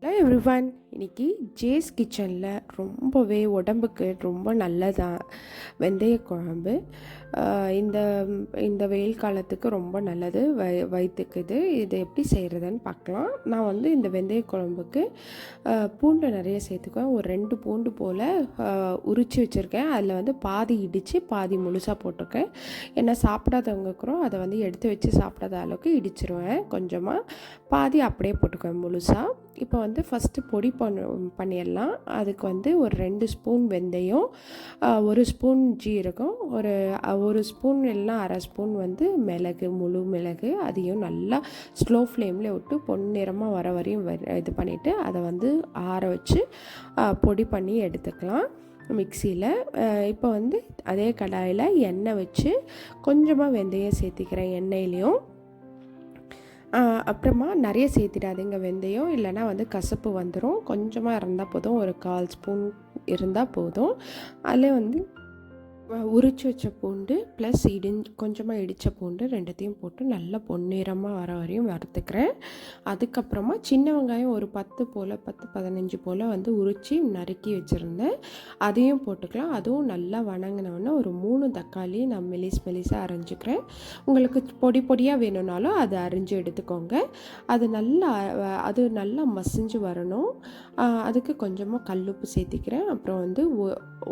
Hello everyone, இன்றைக்கி ஜேஸ் கிச்சனில் ரொம்பவே உடம்புக்கு ரொம்ப நல்லதான் வெந்தய குழம்பு. இந்த இந்த வெயில் காலத்துக்கு ரொம்ப நல்லது, வயிற்றுக்கு. இது எப்படி செய்கிறதுன்னு பார்க்கலாம். நான் இந்த வெந்தய குழம்புக்கு பூண்டு நிறைய சேர்த்துக்குவேன். ஒரு 2 பூண்டு போல் உரித்து வச்சுருக்கேன். அதில் பாதி இடித்து பாதி முழுசாக போட்டிருக்கேன். ஏன்னா சாப்பிடாதவங்க கூட அதை எடுத்து வச்சு சாப்பிடாத அளவுக்கு இடிச்சிருவேன். கொஞ்சமாக பாதி அப்படியே போட்டுக்குவேன் முழுசாக. இப்போ ஃபஸ்ட்டு பொடி பண்ணிடலாம். அதுக்கு ஒரு 2 ஸ்பூன் வெந்தயம், 1 ஸ்பூன் ஜீரகம், ஒரு ஸ்பூன் இல்லைனா அரை ஸ்பூன் மிளகு, முழு மிளகு, அதையும் நல்லா ஸ்லோ ஃப்ளேமில் விட்டு பொன்னிறமாக வர வரையும் இது பண்ணிவிட்டு அதை ஆற வச்சு பொடி பண்ணி எடுத்துக்கலாம் மிக்சியில். இப்போ அதே கடாயில் எண்ணெய் வச்சு கொஞ்சமாக வெந்தயம் சேர்த்திக்கிறேன் எண்ணெயிலையும். அப்புறமா நிறைய சேர்த்திடாதீங்க வெந்தயம், இல்லைனா கசப்பு வந்துடும். கொஞ்சமாக இருந்தால் போதும், ஒரு 1/4 ஸ்பூன் இருந்தால் போதும். அதில் உரித்து வச்ச பூண்டு ப்ளஸ் கொஞ்சமாக இடித்த பூண்டு ரெண்டுத்தையும் போட்டு நல்லா பொன்னிறமாக வர வரையும் வறுத்துக்கிறேன். அதுக்கப்புறமா சின்ன வெங்காயம் ஒரு 10-15 போல் உரித்து நறுக்கி வச்சுருந்தேன், அதையும் போட்டுக்கலாம். அதுவும் நல்லா வணங்கினோடனே ஒரு 3 தக்காளி நான் மெலிசாக அரைஞ்சிக்கிறேன். உங்களுக்கு பொடி பொடியாக வேணும்னாலும் அதை அரிஞ்சு எடுத்துக்கோங்க. அது நல்லா மசிஞ்சு வரணும். அதுக்கு கொஞ்சமாக கல்லுப்பு சேர்த்திக்கிறேன். அப்புறம்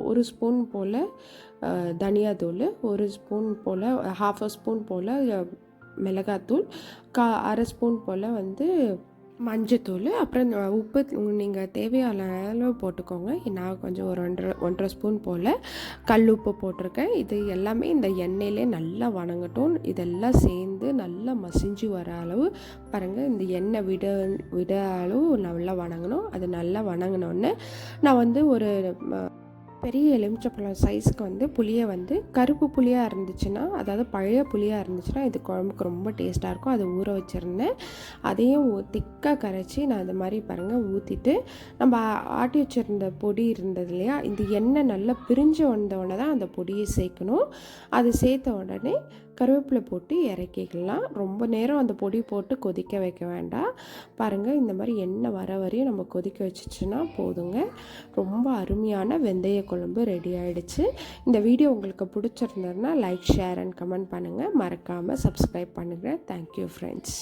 1 ஸ்பூன் போல் தனியாத்தூள், 1 ஸ்பூன் போல், 1/2 ஸ்பூன் போல் மிளகாத்தூள், அரை ஸ்பூன் போல் மஞ்சத்தூள், அப்புறம் உப்பு நீங்கள் தேவையான அளவு போட்டுக்கோங்க. நான் கொஞ்சம் ஒரு 1.5 ஸ்பூன் போல் கல் உப்பு போட்டிருக்கேன். இது எல்லாமே இந்த எண்ணெயிலே நல்லா வணங்கட்டும். இதெல்லாம் சேர்ந்து நல்லா மசிஞ்சு வர அளவு பாருங்கள், இந்த எண்ணெய் விட அளவு நல்லா வணங்கணும். அது நல்லா வணங்கினோடனே நான் ஒரு பெரிய எலுமிச்சப்பழம் சைஸ்க்கு புளியை கருப்பு புளியாக இருந்துச்சுன்னா, அதாவது பழைய புளியாக இருந்துச்சுன்னா இது குழம்புக்கு ரொம்ப டேஸ்ட்டாக இருக்கும். அதை ஊற வச்சுருந்தேன். அதையும் திக்காக கரைச்சி நான் இந்த மாதிரி பாருங்கள் ஊற்றிட்டு, நம்ம ஆட்டி வச்சுருந்த பொடி இருந்தது இல்லையா, இந்த எண்ணெய் நல்லா பிரிஞ்சு வந்தோடனே தான் அந்த பொடியை சேர்க்கணும். அது சேர்த்த உடனே கருவேப்பிலை போட்டு இறக்கிக்கலாம். ரொம்ப நேரம் அந்த பொடி போட்டு கொதிக்க வைக்க வேண்டாம். பாருங்கள், இந்த மாதிரி எண்ணெய் வர வரையும் நம்ம கொதிக்க வச்சிச்சுன்னா போதுங்க. ரொம்ப அருமையான வெந்தய குழம்பு ரெடி ஆகிடுச்சு. இந்த வீடியோ உங்களுக்கு பிடிச்சிருந்ததுன்னா லைக், ஷேர் அண்ட் கமெண்ட் பண்ணுங்கள். மறக்காமல் சப்ஸ்கிரைப் பண்ணுங்கள். Thank you friends.